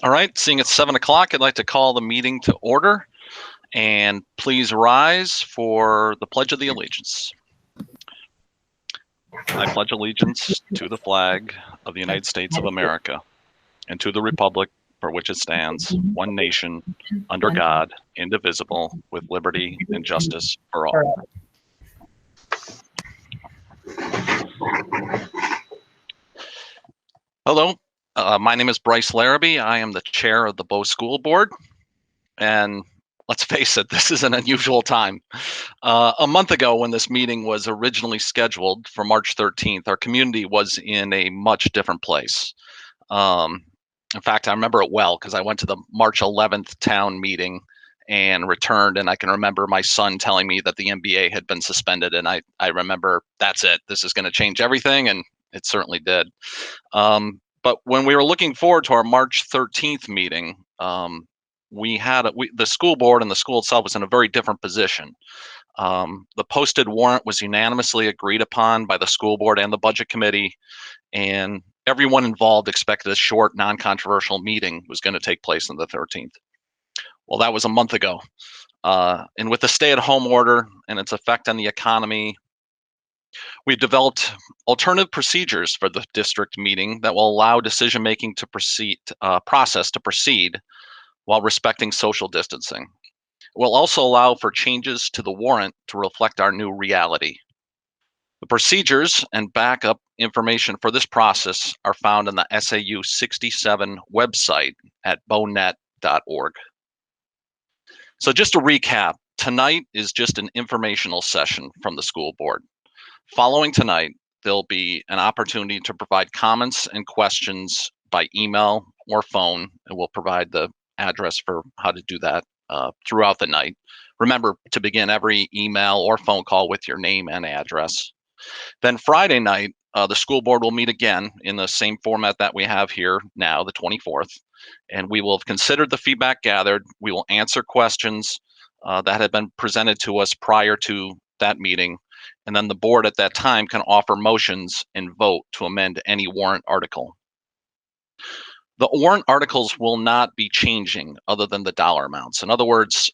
All right, seeing it's 7 o'clock, I'd like to call the meeting to order, and please rise for the Pledge of the Allegiance. I pledge allegiance to the flag of the United States of America and to the republic for which it stands, one nation, under God, indivisible, with liberty and justice for all. Hello, my name is Bryce Larrabee. I am the chair of the Bow School Board, and let's face it, this is an unusual time. A month ago, when this meeting was originally scheduled for March 13th, our community was in a much different place. In fact, I remember it well because I went to the March 11th town meeting and returned, and I can remember my son telling me that the NBA had been suspended, and I remember, that's it, this is going to change everything, and it certainly did. But when we were looking forward to our March 13th meeting, the school board and the school itself was in a very different position. The posted warrant was unanimously agreed upon by the school board and the budget committee, and everyone involved expected a short, non-controversial meeting was going to take place on the 13th. Well, that was a month ago. And with the stay-at-home order and its effect on the economy, we've developed alternative procedures for the district meeting that will allow decision-making process to proceed while respecting social distancing. It will also allow for changes to the warrant to reflect our new reality. The procedures and backup information for this process are found on the SAU 67 website at bownet.org. So just to recap, tonight is just an informational session from the school board. Following tonight, there'll be an opportunity to provide comments and questions by email or phone, and we'll provide the address for how to do that throughout the night. Remember to begin every email or phone call with your name and address. Then Friday night, the school board will meet again in the same format that we have here now, the 24th, and we will have considered the feedback gathered. We will answer questions that had been presented to us prior to that meeting, and then the board at that time can offer motions and vote to amend any warrant article. The warrant articles will not be changing other than the dollar amounts. In other words,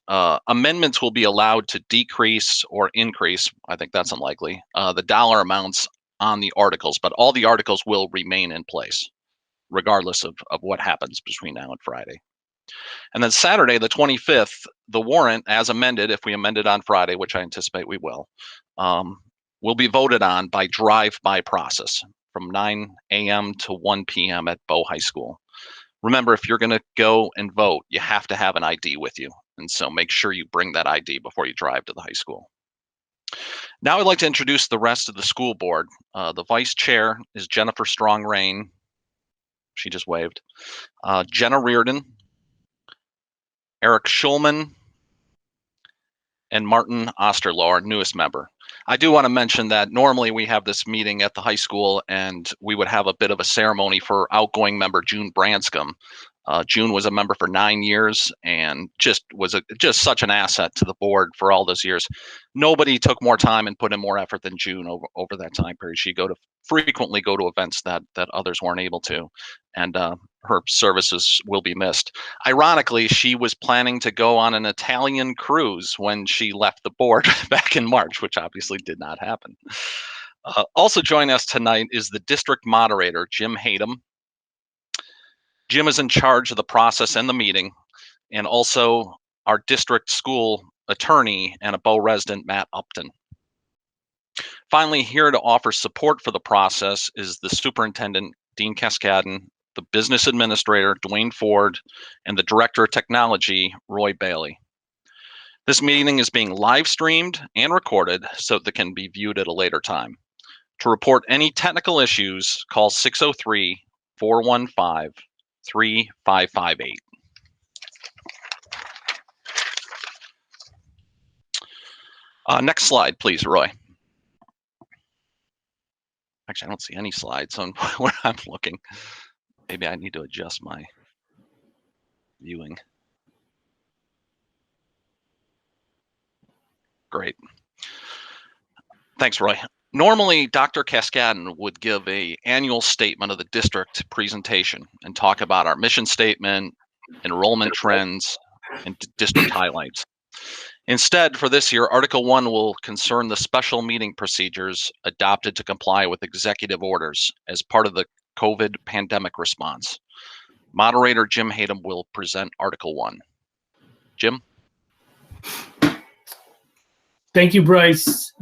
amendments will be allowed to decrease or increase, I think that's unlikely, the dollar amounts on the articles, but all the articles will remain in place, regardless of what happens between now and Friday. And then Saturday, the 25th, the warrant, as amended, if we amend it on Friday, which I anticipate we will be voted on by drive-by process from 9 a.m. to 1 p.m. at Bow High School. Remember, if you're going to go and vote, you have to have an ID with you. And so make sure you bring that ID before you drive to the high school. Now I'd like to introduce the rest of the school board. The vice chair is Jennifer Strong-Rain. She just waved. Jenna Reardon, Eric Schulman, and Martin Osterloh, our newest member. I do want to mention that normally we have this meeting at the high school, and we would have a bit of a ceremony for outgoing member June Branscombe. June was a member for 9 years and just was just such an asset to the board for all those years. Nobody took more time and put in more effort than June over that time period. She frequently go to events that others weren't able to, and her services will be missed. Ironically, she was planning to go on an Italian cruise when she left the board back in March, which obviously did not happen. Also joining us tonight is the district moderator, Jim Haydem. Jim is in charge of the process and the meeting, and also our district school attorney and a Bow resident, Matt Upton. Finally, here to offer support for the process is the superintendent, Dean Cascadden, the business administrator, Dwayne Ford, and the director of technology, Roy Bailey. This meeting is being live streamed and recorded so that it can be viewed at a later time. To report any technical issues, call 603-415-3558. Next slide, please, Roy. Actually, I don't see any slides on where I'm looking. Maybe I need to adjust my viewing. Great. Thanks, Roy. Normally, Dr. Cascadden would give a annual statement of the district presentation and talk about our mission statement, enrollment trends, and district highlights. Instead, for this year, Article 1 will concern the special meeting procedures adopted to comply with executive orders as part of the COVID pandemic response. Moderator Jim Hayden will present Article 1. Jim? Thank you, Bryce.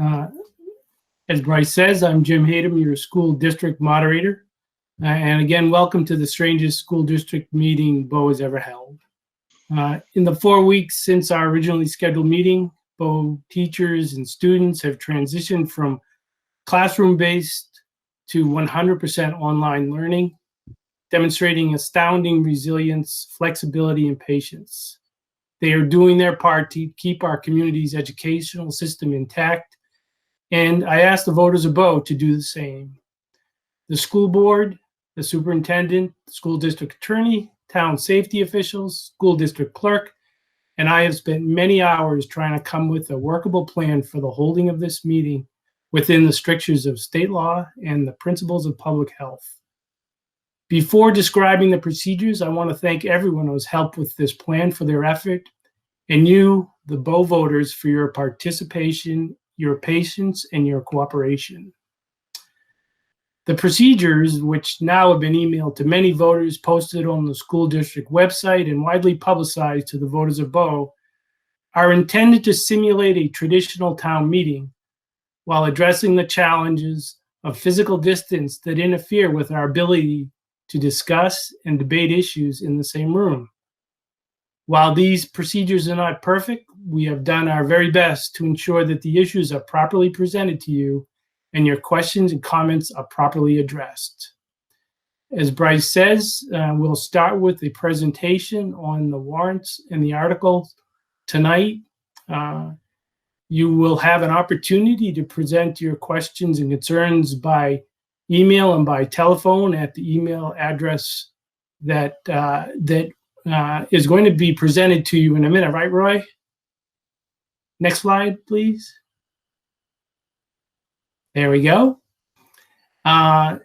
As Bryce says, I'm Jim Hayden, your school district moderator. And again, welcome to the strangest school district meeting Bo has ever held. In the 4 weeks since our originally scheduled meeting, Bo teachers and students have transitioned from classroom-based to 100% online learning, demonstrating astounding resilience, flexibility, and patience. They are doing their part to keep our community's educational system intact, and I asked the voters of Bo to do the same. The school board, the superintendent, the school district attorney, town safety officials, school district clerk, and I have spent many hours trying to come with a workable plan for the holding of this meeting within the strictures of state law and the principles of public health. Before describing the procedures, I want to thank everyone who has helped with this plan for their effort, and you, the Bo voters, for your participation, your patience, and your cooperation. The procedures, which now have been emailed to many voters, posted on the school district website, and widely publicized to the voters of Bo, are intended to simulate a traditional town meeting while addressing the challenges of physical distance that interfere with our ability to discuss and debate issues in the same room. While these procedures are not perfect, we have done our very best to ensure that the issues are properly presented to you and your questions and comments are properly addressed. As Bryce says, we'll start with a presentation on the warrants and the articles tonight. You will have an opportunity to present your questions and concerns by email and by telephone at the email address that is going to be presented to you in a minute, right, Roy? Next slide, please. There we go. And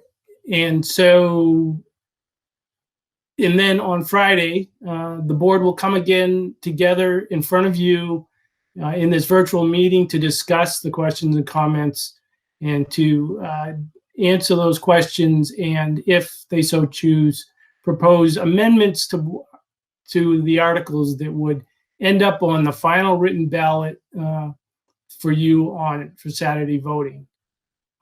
then on Friday, the board will come again together in front of you in this virtual meeting to discuss the questions and comments and to answer those questions, and if they so choose, propose amendments to the articles that would end up on the final written ballot for you for Saturday voting.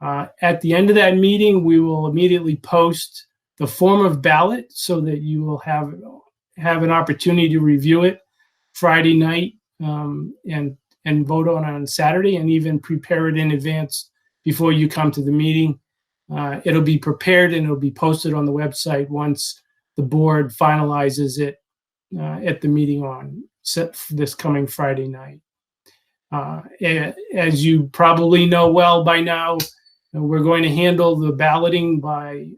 At the end of that meeting, we will immediately post the form of ballot so that you will have an opportunity to review it Friday night and vote on Saturday, and even prepare it in advance before you come to the meeting. It'll be prepared and it'll be posted on the website once the board finalizes it at the meeting on this coming Friday night. As you probably know well by now, we're going to handle the balloting by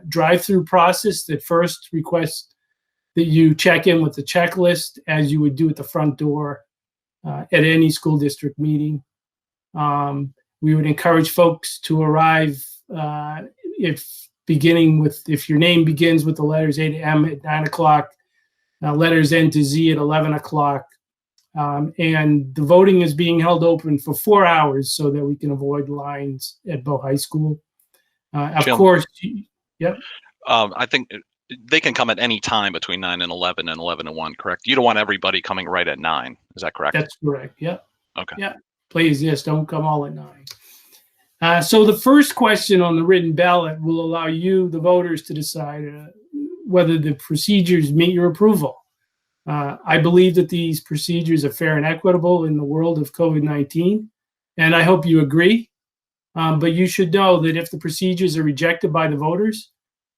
drive-through process that first requests that you check in with the checklist as you would do at the front door at any school district meeting. We would encourage folks to arrive if your name begins with the letters A to M at 9 o'clock, letters N to Z at 11 o'clock. And the voting is being held open for 4 hours so that we can avoid lines at Bo High School. Of Jim, course, yep. I think they can come at any time between 9 and 11 and 11 and 1, correct? You don't want everybody coming right at 9. Is that correct? That's correct, yep. Okay. Yeah, please, yes, don't come all at 9. So the first question on the written ballot will allow you, the voters, to decide whether the procedures meet your approval. I believe that these procedures are fair and equitable in the world of COVID-19, and I hope you agree. But you should know that if the procedures are rejected by the voters,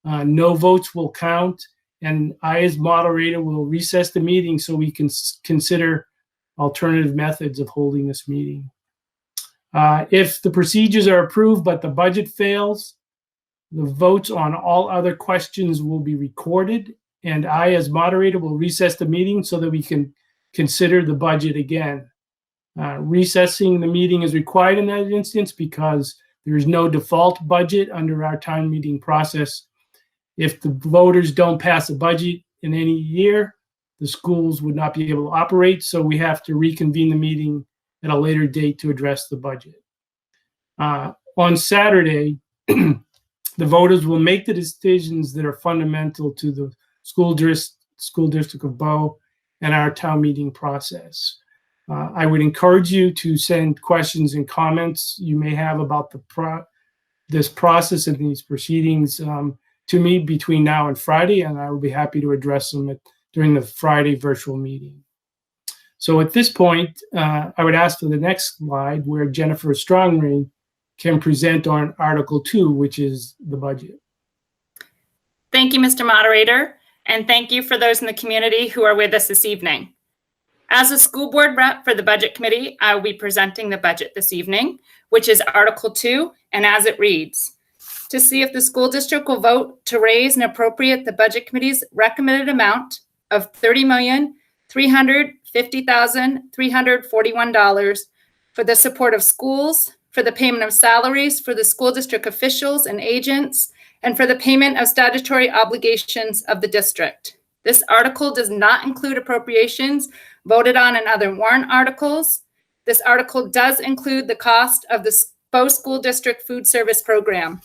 no votes will count, and I, as moderator, will recess the meeting so we can consider alternative methods of holding this meeting. If the procedures are approved but the budget fails, the votes on all other questions will be recorded, and I, as moderator, will recess the meeting so that we can consider the budget again. Recessing the meeting is required in that instance because There is no default budget under our town meeting process. If the voters don't pass a budget in any year, the schools would not be able to operate, so we have to reconvene the meeting at a later date to address the budget. On Saturday, the voters will make the decisions that are fundamental to the school district of Bow and our town meeting process. I would encourage you to send questions and comments you may have about this process and these proceedings to me between now and Friday, and I will be happy to address them during the Friday virtual meeting. So at this point, I would ask for the next slide where Jennifer Strongring can present on Article 2, which is the budget. Thank you, Mr. Moderator, and thank you for those in the community who are with us this evening. As a school board rep for the Budget Committee, I will be presenting the budget this evening, which is Article 2, and as it reads, to see if the school district will vote to raise and appropriate the Budget Committee's recommended amount of $30,350,341 for the support of schools, for the payment of salaries for the school district officials and agents, and for the payment of statutory obligations of the district. This article does not include appropriations voted on in other warrant articles. This article does include the cost of the Bow School District Food Service Program.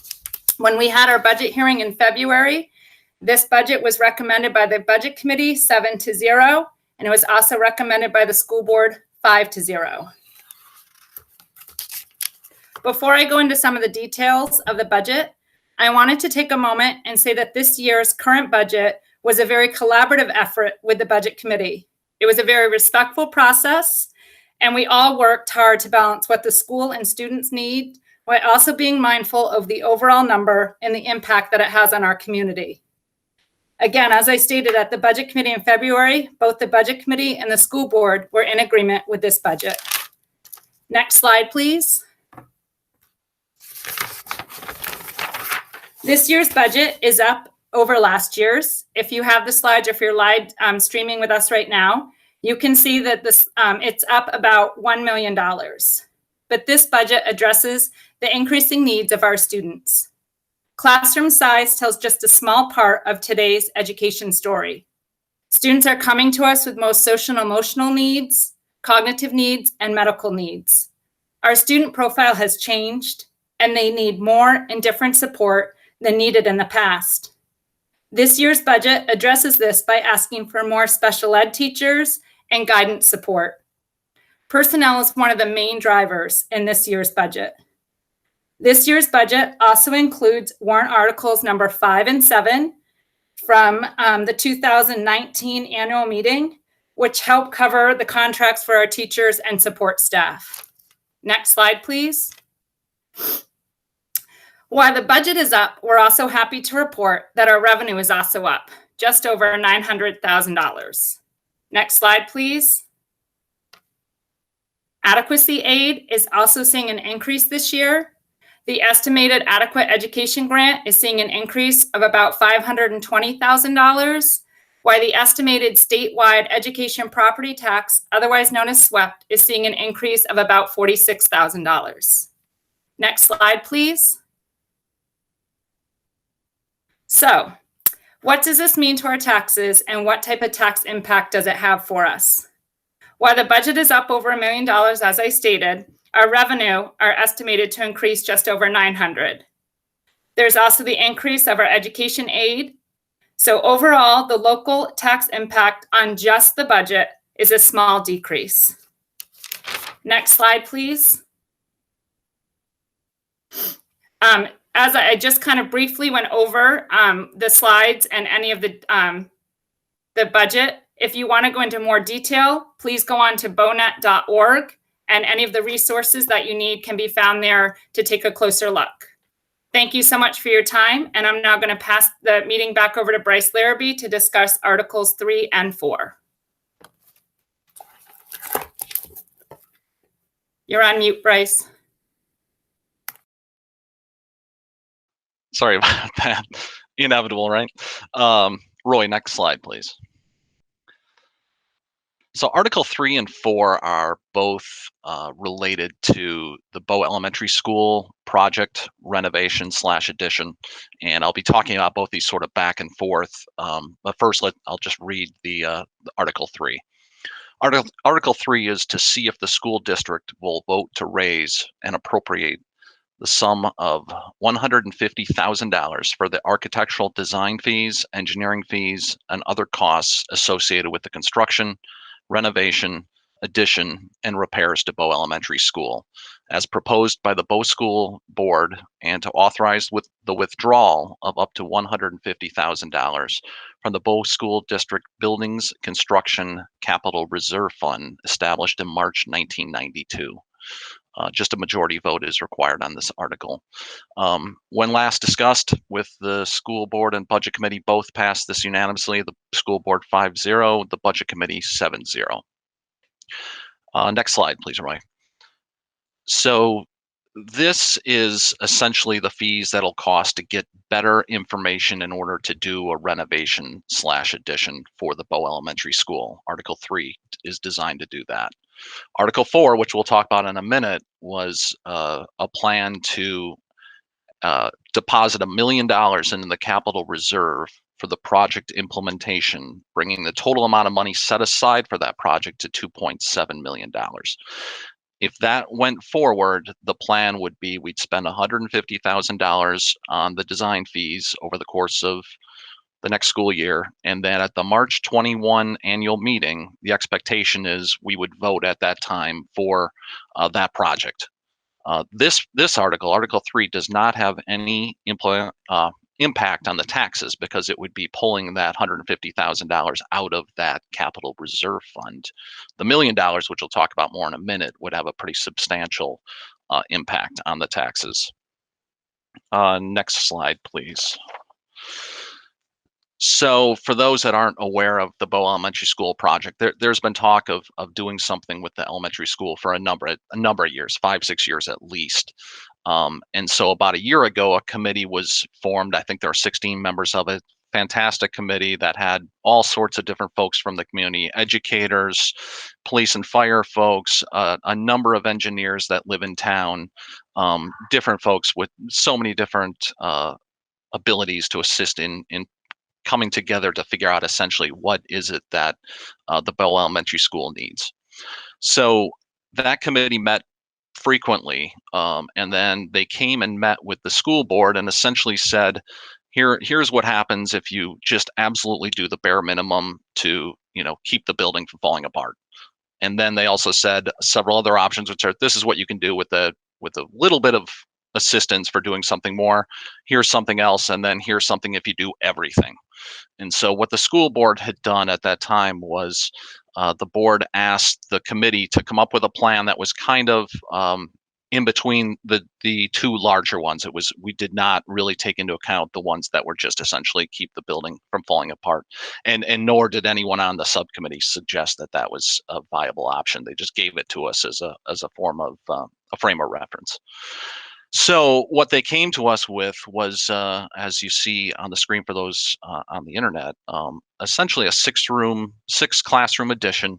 When we had our budget hearing in February, this budget was recommended by the Budget Committee 7-0, and it was also recommended by the school board 5-0. Before I go into some of the details of the budget, I wanted to take a moment and say that this year's current budget was a very collaborative effort with the Budget Committee. It was a very respectful process, and we all worked hard to balance what the school and students need, while also being mindful of the overall number and the impact that it has on our community. Again, as I stated at the Budget Committee in February, both the Budget Committee and the school board were in agreement with this budget. Next slide, please. This year's budget is up over last year's. If you have the slides, or if you're live streaming with us right now, you can see that this it's up about $1 million. But this budget addresses the increasing needs of our students. Classroom size tells just a small part of today's education story. Students are coming to us with most social and emotional needs, cognitive needs, and medical needs. Our student profile has changed, and they need more and different support than needed in the past. This year's budget addresses this by asking for more special ed teachers and guidance support. Personnel is one of the main drivers in this year's budget. This year's budget also includes warrant articles number 5 and 7 from the 2019 annual meeting, which help cover the contracts for our teachers and support staff. Next slide, please. While the budget is up, we're also happy to report that our revenue is also up, just over $900,000. Next slide, please. Adequacy aid is also seeing an increase this year. The estimated adequate education grant is seeing an increase of about $520,000, while the estimated statewide education property tax, otherwise known as SWEPT, is seeing an increase of about $46,000. Next slide, please. So, what does this mean to our taxes, and what type of tax impact does it have for us? While the budget is up over $1 million, as I stated, our revenue are estimated to increase just over $900,000. There's also the increase of our education aid. So overall, the local tax impact on just the budget is a small decrease. Next slide, please. As I just kind of briefly went over the slides and any of the budget, if you want to go into more detail, please go on to bownet.org, and any of the resources that you need can be found there to take a closer look. Thank you so much for your time, and I'm now going to pass the meeting back over to Bryce Larrabee to discuss Articles 3 and 4. You're on mute, Bryce. Sorry about that. Inevitable, right? Roy, next slide, please. So Article 3 and 4 are both related to the Bow Elementary School project renovation / addition. And I'll be talking about both these sort of back and forth. But first, I'll just read the Article 3. Article 3 is to see if the school district will vote to raise and appropriate the sum of $150,000 for the architectural design fees, engineering fees, and other costs associated with the construction, renovation, addition, and repairs to Bow Elementary School, as proposed by the Bow School Board, and to authorize with the withdrawal of up to $150,000 from the Bow School District Buildings Construction Capital Reserve Fund established in March 1992. Just a majority vote is required on this article. When last discussed with the school board and budget committee, both passed this unanimously. The school board 5-0, the budget committee 7-0. Next slide, please, Roy. So this is essentially the fees that'll cost to get better information in order to do a renovation / addition for the Bow Elementary School. Article 3 is designed to do that. Article 4, which we'll talk about in a minute, was a plan to deposit $1 million into the capital reserve for the project implementation, bringing the total amount of money set aside for that project to $2.7 million. If that went forward, the plan would be we'd spend $150,000 on the design fees over the course of the next school year, and then at the March 21 annual meeting, the expectation is we would vote at that time for that project. This article, Article 3, does not have any impact on the taxes because it would be pulling that $150,000 out of that capital reserve fund. The $1 million, which we'll talk about more in a minute, would have a pretty substantial impact on the taxes. Next slide, please. So for those that aren't aware of the Bow Elementary School project, there's been talk of doing something with the elementary school for a number of years, 5-6 years at least. And so about a year ago, a committee was formed. I think there are 16 members of it. Fantastic committee that had all sorts of different folks from the community, educators, police and fire folks, a number of engineers that live in town, different folks with so many different abilities to assist in coming together to figure out essentially what is it that the Bow Elementary School needs. So that committee met frequently, and then they came and met with the school board and essentially said, here's what happens if you just absolutely do the bare minimum to keep the building from falling apart. And then they also said several other options, which are, this is what you can do with a little bit of assistance for doing something more. Here's something else, and then here's something if you do everything. And so what the school board had done at that time was the board asked the committee to come up with a plan that was kind of in between the two larger ones. We did not really take into account the ones that were just essentially keep the building from falling apart, and nor did anyone on the subcommittee suggest that that was a viable option. They just gave it to us as a form of a frame of reference. So what they came to us with was, as you see on the screen for those on the internet, essentially a 6 classroom addition.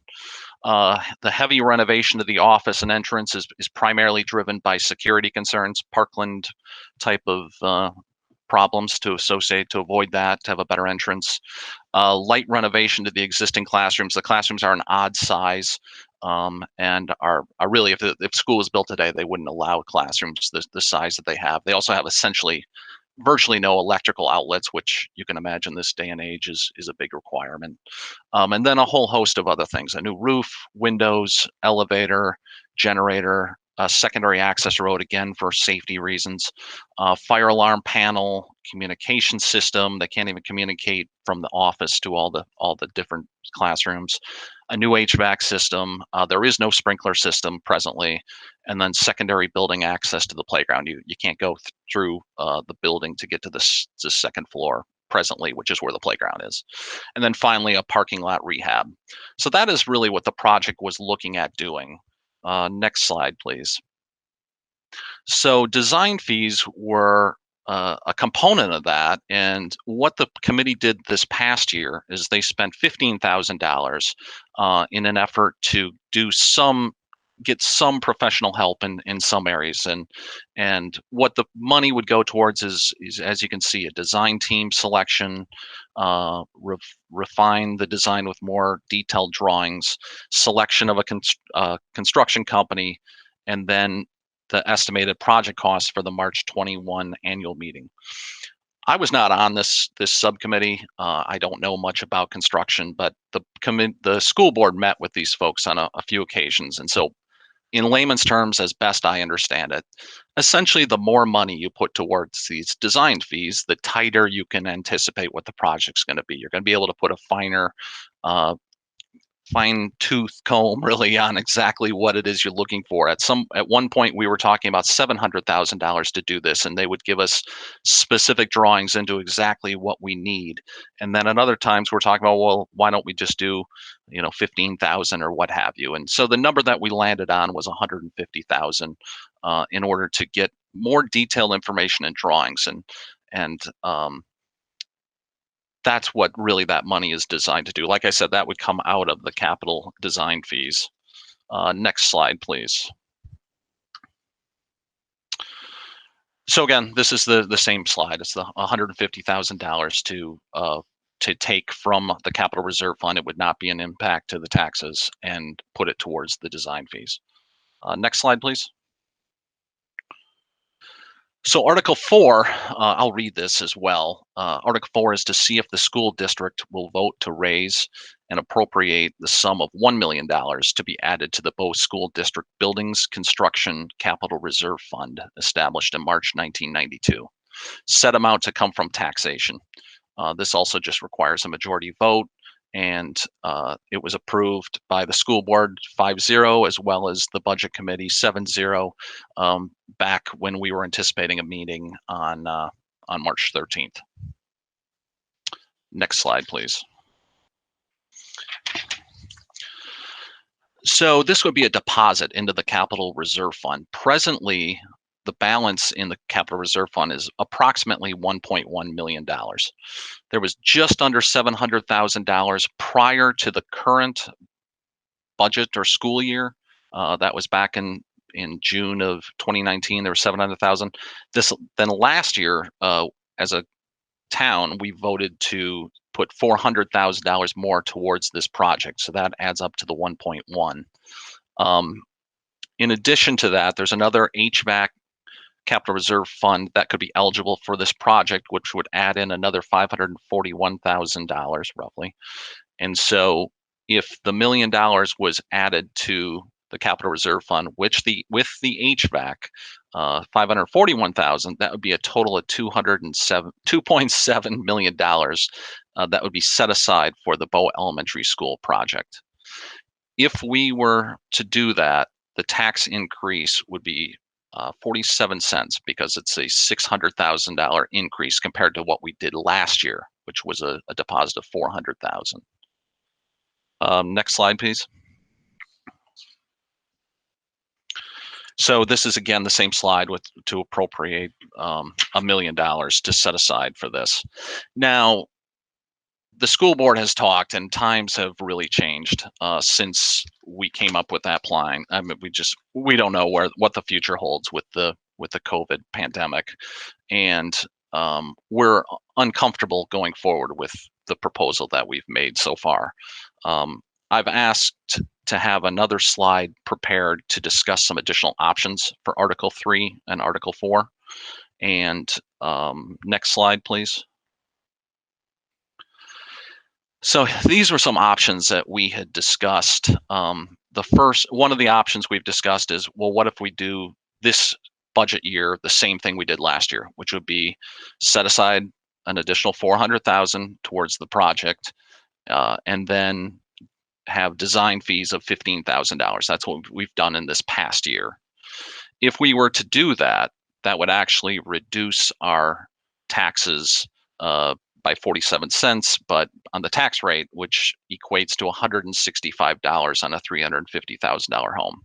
The heavy renovation of the office and entrance is primarily driven by security concerns, Parkland type of problems to avoid that, to have a better entrance. Light renovation to the existing classrooms. The classrooms are an odd size. And are really, if school was built today, they wouldn't allow classrooms the size that they have. They also have essentially virtually no electrical outlets, which you can imagine this day and age is a big requirement. And then a whole host of other things: a new roof, windows, elevator, generator, a secondary access road, again for safety reasons, fire alarm panel, communication system. They can't even communicate from the office to all the different classrooms. A new HVAC system. There is no sprinkler system presently, and then secondary building access to the playground. You can't go through the building to get to the second floor presently, which is where the playground is. And then finally, a parking lot rehab. So that is really what the project was looking at doing. Next slide, please. So design fees were a component of that. And what the committee did this past year is they spent $15,000 in an effort to get some professional help in some areas. And what the money would go towards is as you can see, a design team selection, refine the design with more detailed drawings, selection of a construction company, and then the estimated project costs for the March 21 annual meeting. I was not on this subcommittee. I don't know much about construction, but the school board met with these folks on a few occasions. And so in layman's terms, as best I understand it, essentially the more money you put towards these design fees, the tighter you can anticipate what the project's going to be. You're going to be able to put a fine-tooth comb really on exactly what it is you're looking for. At one point we were talking about $700,000 to do this, and they would give us specific drawings into exactly what we need. And then at other times we're talking about, well, why don't we just do 15,000 or what have you. And so the number that we landed on was 150,000 in order to get more detailed information and drawings. And that's what really that money is designed to do. Like I said, that would come out of the capital design fees. Next slide, please. So again, this is the same slide. It's the $150,000 to take from the capital reserve fund. It would not be an impact to the taxes, and put it towards the design fees. Next slide, please. So Article 4, I'll read this as well. Article 4 is to see if the school district will vote to raise and appropriate the sum of $1 million to be added to the Bow School District Buildings Construction Capital Reserve Fund established in March 1992. Said amount to come from taxation. This also just requires a majority vote, and it was approved by the school board 5-0, as well as the budget committee 7-0, back when we were anticipating a meeting on March 13th. Next slide, please. So this would be a deposit into the capital reserve fund. Presently, the balance in the capital reserve fund is approximately $1.1 million. There was just under $700,000 prior to the current budget or school year. That was back in June of 2019. There was 700,000. Then last year, as a town, we voted to put $400,000 more towards this project. So that adds up to the 1.1. In addition to that, there's another HVAC capital reserve fund that could be eligible for this project, which would add in another $541,000 roughly. And so if the $1 million was added to the capital reserve fund, with the HVAC, 541,000, that would be a total of $2.7 million that would be set aside for the Bow Elementary School project. If we were to do that, the tax increase would be 47 cents, because it's a $600,000 increase compared to what we did last year, which was a deposit of 400,000. Next slide, please. So this is again the same slide to appropriate $1 million to set aside for this. Now, the school board has talked, and times have really changed since we came up with that plan. I mean, we don't know what the future holds with the COVID pandemic, and we're uncomfortable going forward with the proposal that we've made so far. I've asked to have another slide prepared to discuss some additional options for Article 3 and Article 4. And next slide, please. So these were some options that we had discussed. One of the options we've discussed is, well, what if we do this budget year the same thing we did last year, which would be set aside an additional 400,000 towards the project, and then have design fees of $15,000. That's what we've done in this past year. If we were to do that, that would actually reduce our taxes by 47 cents, but on the tax rate, which equates to $165 on a $350,000 home.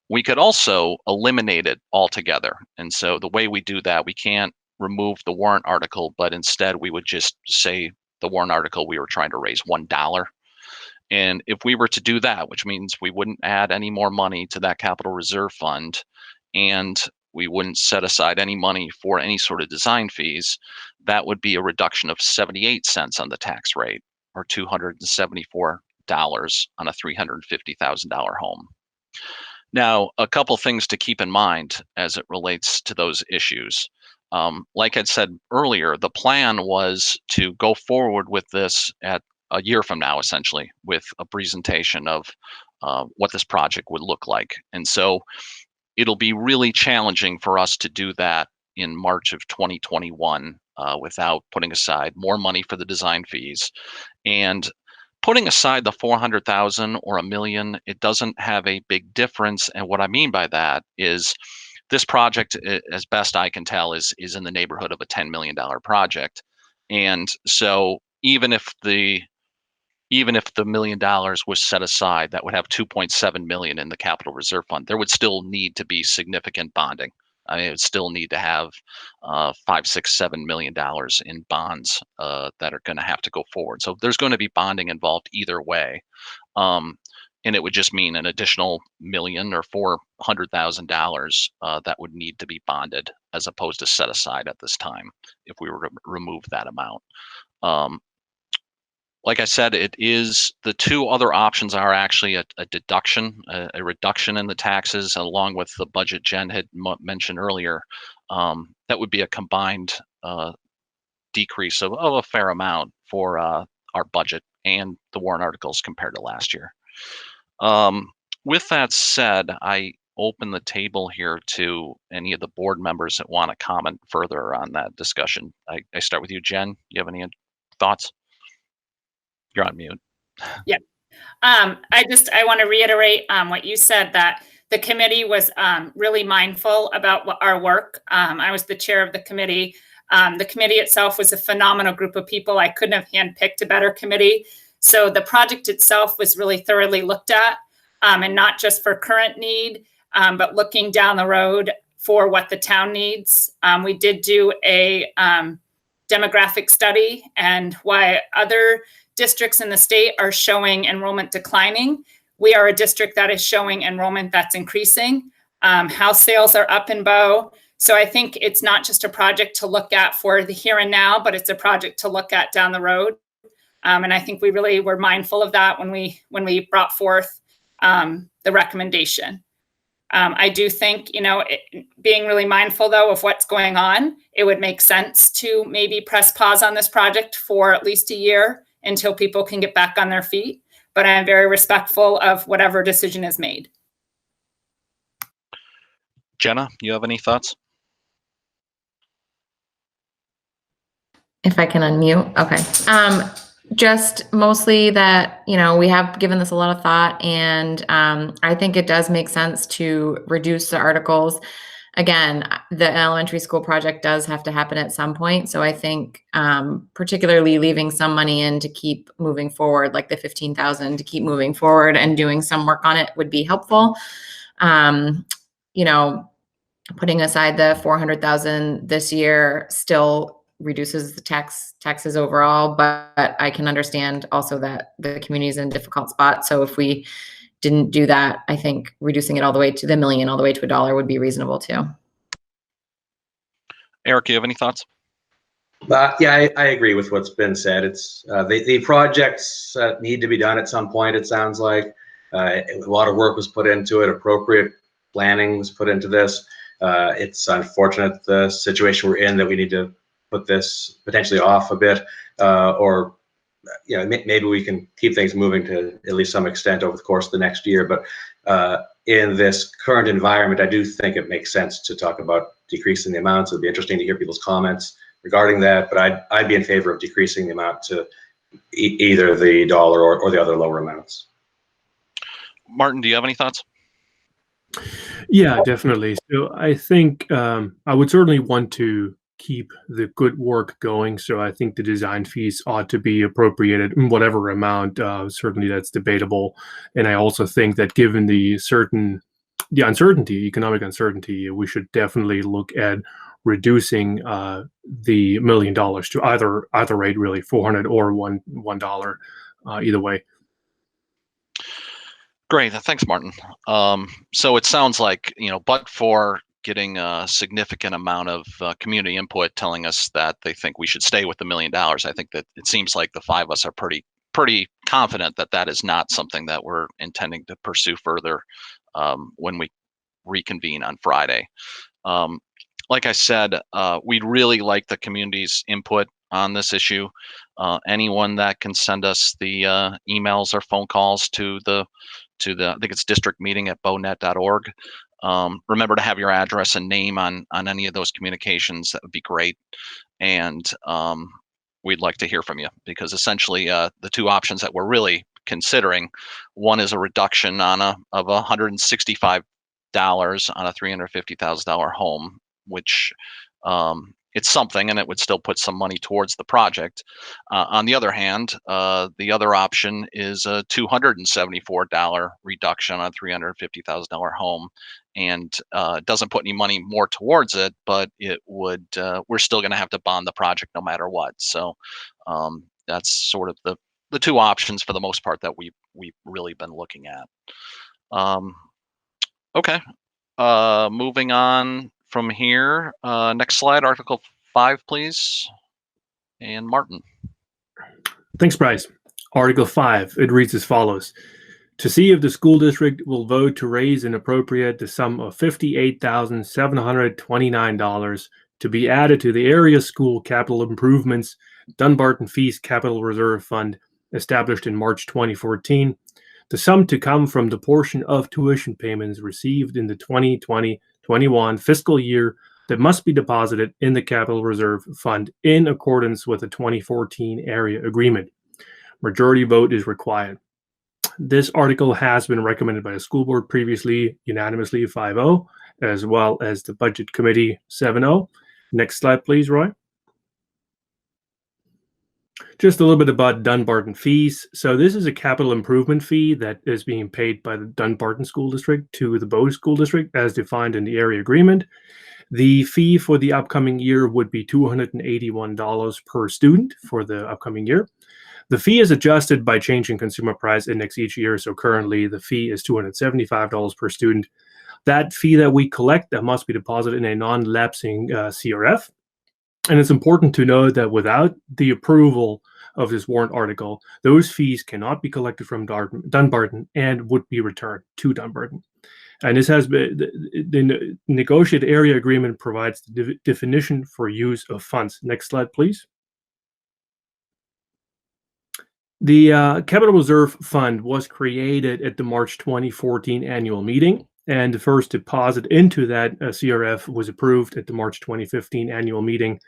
We could also eliminate it altogether. And so the way we do that, we can't remove the warrant article, but instead we would just say the warrant article we were trying to raise $1. And if we were to do that, which means we wouldn't add any more money to that capital reserve fund, and we wouldn't set aside any money for any sort of design fees, that would be a reduction of 78 cents on the tax rate, or $274 on a $350,000 home. Now, a couple things to keep in mind as it relates to those issues. Like I'd said earlier, the plan was to go forward with this at a year from now, essentially, with a presentation of what this project would look like. And so it'll be really challenging for us to do that in March of 2021 without putting aside more money for the design fees. And putting aside the 400,000 or $1 million, it doesn't have a big difference. And what I mean by that is this project, as best I can tell, is in the neighborhood of a $10 million project. And so even if the $1 million was set aside, that would have 2.7 million in the capital reserve fund. There would still need to be significant bonding. I mean, it would still need to have $5, $6, $7 million in bonds that are going to have to go forward. So there's going to be bonding involved either way. And it would just mean an additional $1 million or $400,000 that would need to be bonded as opposed to set aside at this time if we were to remove that amount. Like I said, the two other options are actually a deduction, a reduction in the taxes, along with the budget Jen had mentioned earlier. That would be a combined decrease of a fair amount for our budget and the warrant articles compared to last year. With that said, I open the table here to any of the board members that want to comment further on that discussion. I start with you, Jen. You have any thoughts? You're on mute. Yeah. I want to reiterate what you said, that the committee was really mindful about our work. I was the chair of the committee. The committee itself was a phenomenal group of people. I couldn't have handpicked a better committee. So the project itself was really thoroughly looked at, and not just for current need, but looking down the road for what the town needs. We did do a demographic study and why other districts in the state are showing enrollment declining. We are a district that is showing enrollment that's increasing. House sales are up in Bow. So I think it's not just a project to look at for the here and now, but it's a project to look at down the road. And I think we really were mindful of that when we brought forth the recommendation. I do think, being really mindful though of what's going on, it would make sense to maybe press pause on this project for at least a year until people can get back on their feet. But I'm very respectful of whatever decision is made. Jenna, you have any thoughts? If I can unmute. Okay. Just mostly that, we have given this a lot of thought, and I think it does make sense to reduce the articles. Again, the elementary school project does have to happen at some point. So I think particularly leaving some money in to keep moving forward, like the 15,000 to keep moving forward and doing some work on it would be helpful. Putting aside the 400,000 this year still reduces the taxes overall, but I can understand also that the community is in a difficult spot. So if we didn't do that, I think reducing it all the way to the $1 million, all the way to $1 would be reasonable too. Eric, you have any thoughts? Yeah, I agree with what's been said. It's the projects need to be done at some point. It sounds like a lot of work was put into it. Appropriate planning was put into this. It's unfortunate the situation we're in that we need to put this potentially off a bit, or maybe we can keep things moving to at least some extent over the course of the next year. But in this current environment, I do think it makes sense to talk about decreasing the amounts. It'd be interesting to hear people's comments regarding that, but I'd be in favor of decreasing the amount to either the dollar or the other lower amounts. Martin, do you have any thoughts? Yeah, definitely. So I think I would certainly want to keep the good work going. So I think the design fees ought to be appropriated in whatever amount. Certainly that's debatable. And I also think that given the certain the uncertainty, economic uncertainty, we should definitely look at reducing the $1 million to either rate, really, 400 or $1, either way. Great, thanks, Martin. So it sounds like, but for getting a significant amount of community input telling us that they think we should stay with the $1 million, I think that it seems like the five of us are pretty confident that that is not something that we're intending to pursue further when we reconvene on Friday. Like I said, we'd really like the community's input on this issue. Anyone that can send us the emails or phone calls to the I think it's districtmeeting@bonet.org. Remember to have your address and name on any of those communications. That would be great. And we'd like to hear from you, because essentially the two options that we're really considering, one is a reduction of $165 on a $350,000 home, which it's something, and it would still put some money towards the project. On the other hand, the other option is a $274 reduction on a $350,000 home, and doesn't put any money more towards it, but it would. We're still going to have to bond the project no matter what. So that's sort of the two options for the most part that we've really been looking at. Okay, moving on from here. Next slide, Article 5, please. And Martin. Thanks, Bryce. Article 5, it reads as follows. To see if the school district will vote to raise and appropriate the sum of $58,729 to be added to the area school capital improvements Dunbarton Fees Capital Reserve Fund established in March 2014. The sum to come from the portion of tuition payments received in the 2020-21 fiscal year that must be deposited in the Capital Reserve Fund in accordance with the 2014 area agreement. Majority vote is required. This article has been recommended by the school board previously, unanimously 5-0, as well as the budget committee 7-0. Next slide, please, Roy. Just a little bit about Dunbarton fees. So this is a capital improvement fee that is being paid by the Dunbarton School District to the Bow School District as defined in the area agreement. The fee for the upcoming year would be $281 per student for the upcoming year. The fee is adjusted by changing consumer price index each year. So currently the fee is $275 per student. That fee that we collect that must be deposited in a non-lapsing CRF. And it's important to note that without the approval of this warrant article, those fees cannot be collected from Dunbarton and would be returned to Dunbarton. And this has been the negotiated area agreement provides the definition for use of funds. Next slide, please. The Capital Reserve Fund was created at the March 2014 annual meeting, and the first deposit into that CRF was approved at the March 2015 annual meeting.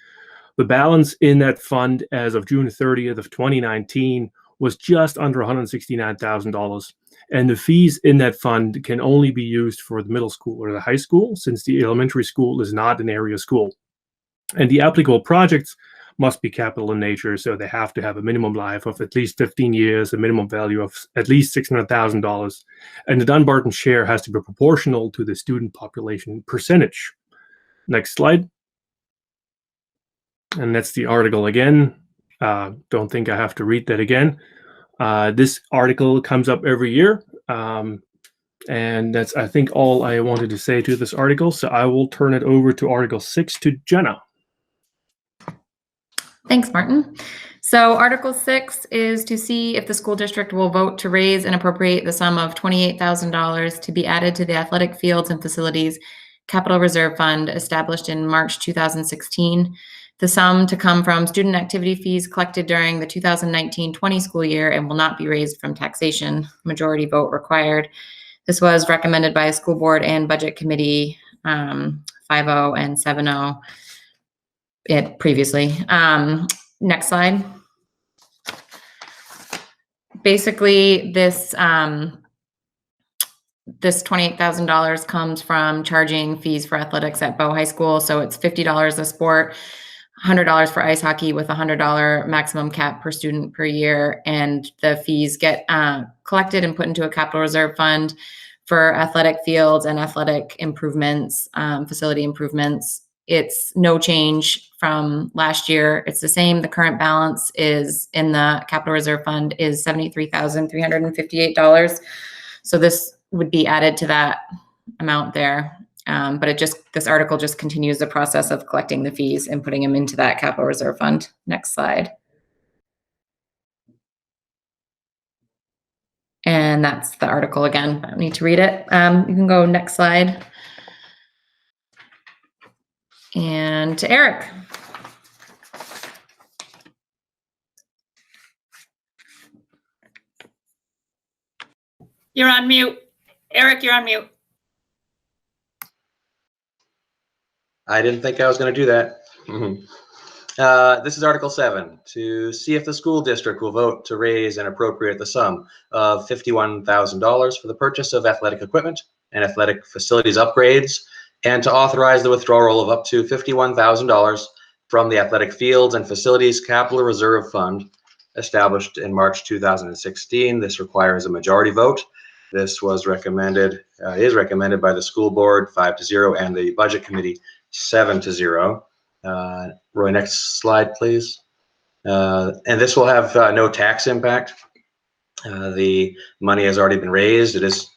The balance in that fund as of June 30th of 2019 was just under $169,000, and the fees in that fund can only be used for the middle school or the high school, since the elementary school is not an area school. And the applicable projects must be capital in nature, so they have to have a minimum life of at least 15 years, a minimum value of at least $600,000, and the Dunbarton share has to be proportional to the student population percentage. Next slide. And that's the article again. Don't think I have to read that again. This article comes up every year, and that's, I think, all I wanted to say to this article, so I will turn it over to Article 6 to Jenna. Thanks, Martin. So Article 6 is to see if the school district will vote to raise and appropriate the sum of $28,000 to be added to the athletic fields and facilities Capital Reserve Fund established in March 2016. The sum to come from student activity fees collected during the 2019-20 school year and will not be raised from taxation. Majority vote required. This was recommended by a school board and budget committee 5-0 and 7-0. It previously. Next slide. Basically, this $28,000 comes from charging fees for athletics at Bow High School. So it's $50 a sport, $100 for ice hockey with a $100 maximum cap per student per year. And the fees get collected and put into a capital reserve fund for athletic fields and athletic improvements, facility improvements. It's no change from last year. It's the same. The current balance is in the capital reserve fund is $73,358. So this would be added to that amount there. But this article just continues the process of collecting the fees and putting them into that capital reserve fund. Next slide. And that's the article again. I don't need to read it. You can go next slide. And to Eric. You're on mute. Eric, you're on mute. I didn't think I was going to do that. This is Article 7, to see if the school district will vote to raise and appropriate the sum of $51,000 for the purchase of athletic equipment and athletic facilities upgrades, and to authorize the withdrawal of up to $51,000 from the Athletic Fields and Facilities Capital Reserve Fund established in March 2016. This requires a majority vote. This was recommended, is recommended by the school board 5-0 and the budget committee 7-0. Roy, next slide, please. And this will have no tax impact. The money has already been raised. It is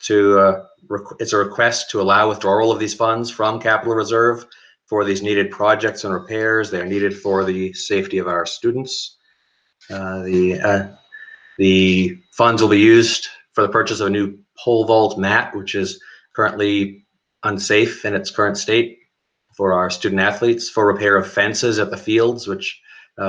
it's a request to allow withdrawal of these funds from capital reserve for these needed projects and repairs. They are needed for the safety of our students. The funds will be used for the purchase of a new pole vault mat, which is currently unsafe in its current state, for our student athletes, for repair of fences at the fields, which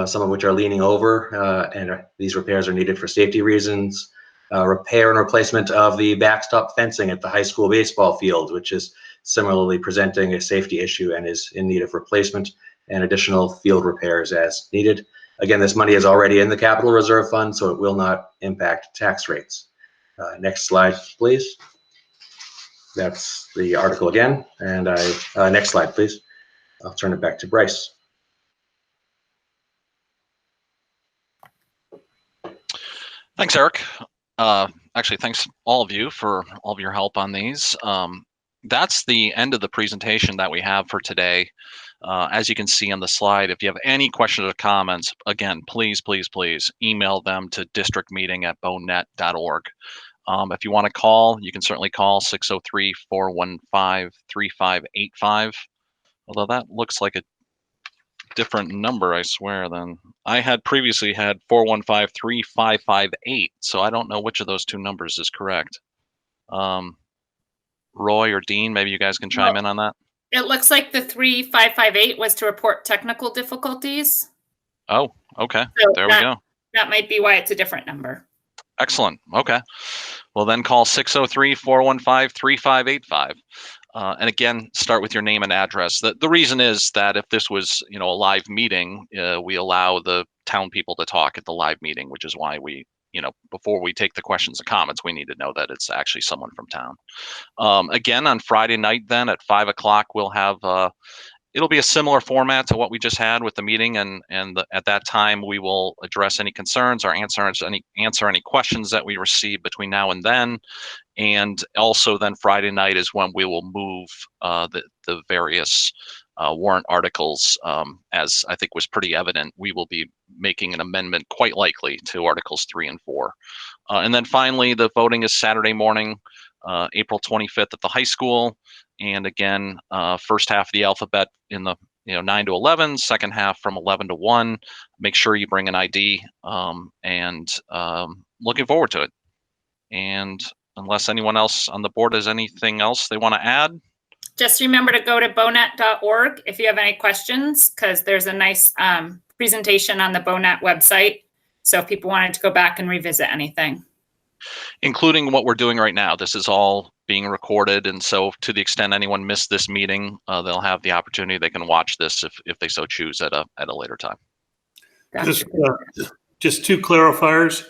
some of which are leaning over, and these repairs are needed for safety reasons. Repair and replacement of the backstop fencing at the high school baseball field, which is similarly presenting a safety issue and is in need of replacement, and additional field repairs as needed. Again, this money is already in the capital reserve fund, so it will not impact tax rates. Next slide, please. That's the article again. And next slide, please. I'll turn it back to Bryce. Thanks, Eric. Actually, thanks all of you for all of your help on these. That's the end of the presentation that we have for today. As you can see on the slide, if you have any questions or comments, again, please email them to districtmeeting@bonet.org. If you want to call, you can certainly call 603-415-3585. Although that looks like a different number, I swear, than I had previously had 415-3558. So I don't know which of those two numbers is correct. Roy or Dean, maybe you guys can chime in on that. It looks like the 3558 was to report technical difficulties. Oh, okay. So there we go. That might be why it's a different number. Excellent. Okay. Well, then call 603-415-3585. And again, start with your name and address. The reason is that if this was, a live meeting, we allow the town people to talk at the live meeting, which is why we, before we take the questions and comments, we need to know that it's actually someone from town. Again, on Friday night, then at 5 o'clock, we'll have, it'll be a similar format to what we just had with the meeting. And at that time, we will address any concerns or answer any questions that we receive between now and then. And also then Friday night is when we will move the various warrant articles. As I think was pretty evident, we will be making an amendment quite likely to Articles 3 and 4. And then finally, the voting is Saturday morning, April 25th at the high school. And again, first half of the alphabet in the 9 to 11, second half from 11 to 1. Make sure you bring an ID, and looking forward to it. And unless anyone else on the board has anything else they want to add. Just remember to go to bonet.org if you have any questions, because there's a nice presentation on the Bonet website. So if people wanted to go back and revisit anything. Including what we're doing right now. This is all being recorded. And so to the extent anyone missed this meeting, they'll have the opportunity. They can watch this if they so choose at a later time. Just two clarifiers.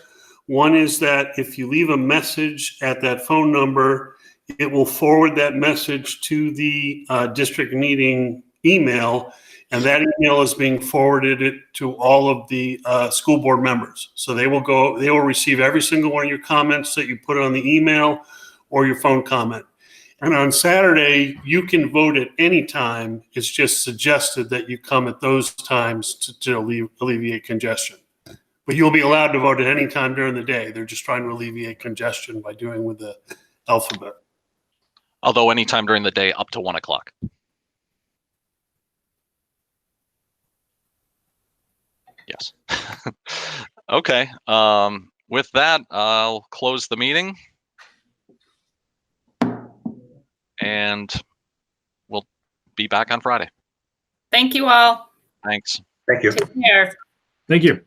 One is that if you leave a message at that phone number, it will forward that message to the district meeting email, and that email is being forwarded to all of the school board members. So they will receive every single one of your comments that you put on the email, or your phone comment. And on Saturday, you can vote at any time. It's just suggested that you come at those times to alleviate congestion. But you'll be allowed to vote at any time during the day. They're just trying to alleviate congestion by doing with the alphabet. Although anytime during the day up to 1 o'clock. Yes. Okay. With that, I'll close the meeting. And we'll be back on Friday. Thank you all. Thanks. Thank you. Take care. Thank you.